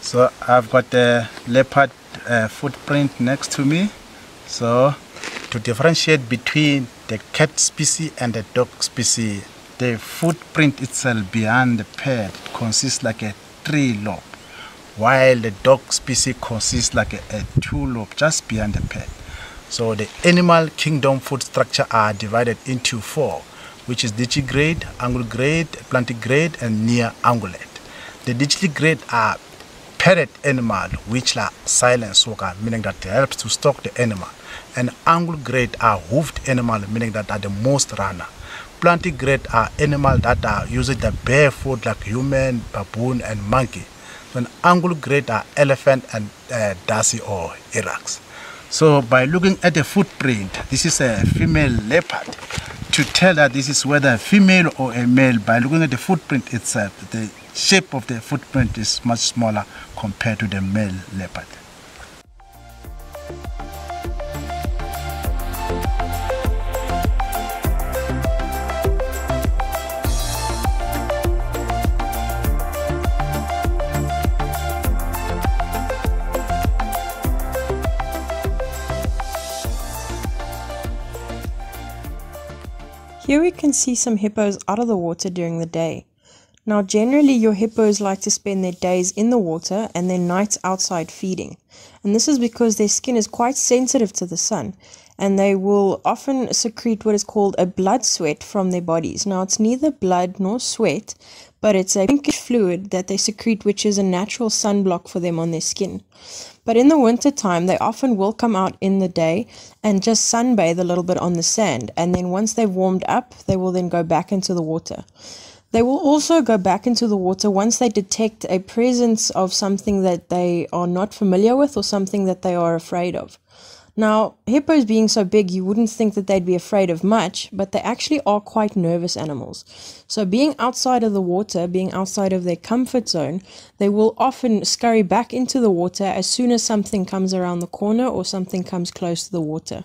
So I've got the leopard footprint next to me. So to differentiate between the cat species and the dog species, the footprint itself behind the pad consists like a 3-lobe, while the dog species consists like a 2-lobe just behind the pad. So the animal kingdom foot structure are divided into 4, which is digitigrade, unguigrade, plantigrade, and near ungulate. The digitigrade are padded animal which are silent stalker, meaning that they help to stalk the animal. And unguigrade are hoofed animal, meaning that are the most runner. Plantigrade are animal that are using the bare foot like human, baboon, and monkey. Then unguigrade are elephant and daisy or Iraqs. So by looking at the footprint, this is a female leopard. To tell that this is whether a female or a male, by looking at the footprint itself, the shape of the footprint is much smaller compared to the male leopard. Here we can see some hippos out of the water during the day. Now generally your hippos like to spend their days in the water and their nights outside feeding. And this is because their skin is quite sensitive to the sun, and they will often secrete what is called a blood sweat from their bodies. Now it's neither blood nor sweat, but it's a pinkish fluid that they secrete, which is a natural sunblock for them on their skin. But in the winter time, they often will come out in the day and just sunbathe a little bit on the sand. And then once they've warmed up, they will then go back into the water. They will also go back into the water once they detect a presence of something that they are not familiar with or something that they are afraid of. Now, hippos being so big, you wouldn't think that they'd be afraid of much, but they actually are quite nervous animals. So being outside of the water, being outside of their comfort zone, they will often scurry back into the water as soon as something comes around the corner or something comes close to the water.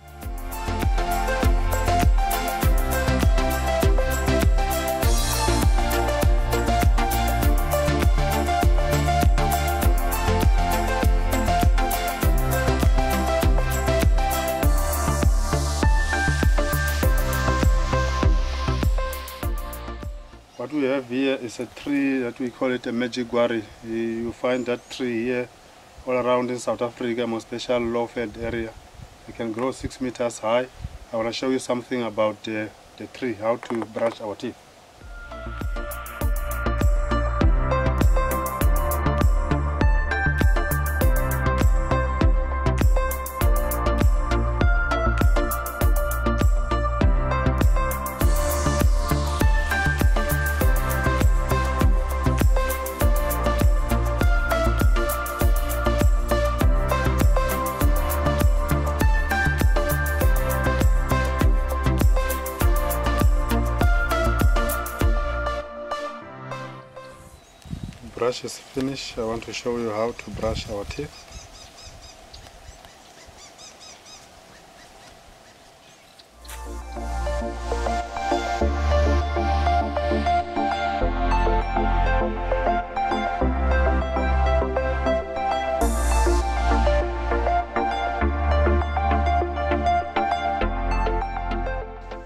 What we have here is a tree that we call it a magic guari. You find that tree here all around in South Africa, most especially low-fed area. It can grow 6 meters high. I want to show you something about the tree, how to brush our teeth. Brush is finished. I want to show you how to brush our teeth.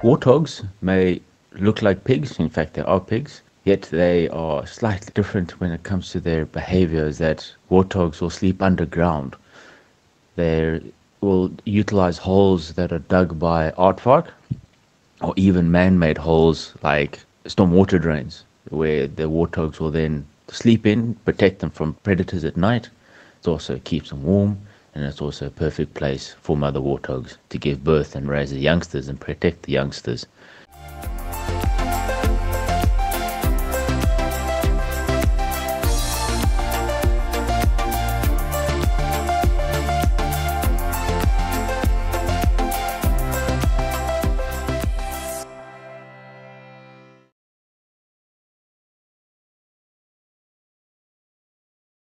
Warthogs may look like pigs, in fact they are pigs, yet they are slightly different when it comes to their behaviors. That warthogs will sleep underground. They will utilize holes that are dug by aardvark, or even man-made holes like stormwater drains, where the warthogs will then sleep in, protect them from predators at night. It also keeps them warm, and it's also a perfect place for mother warthogs to give birth and raise the youngsters and protect the youngsters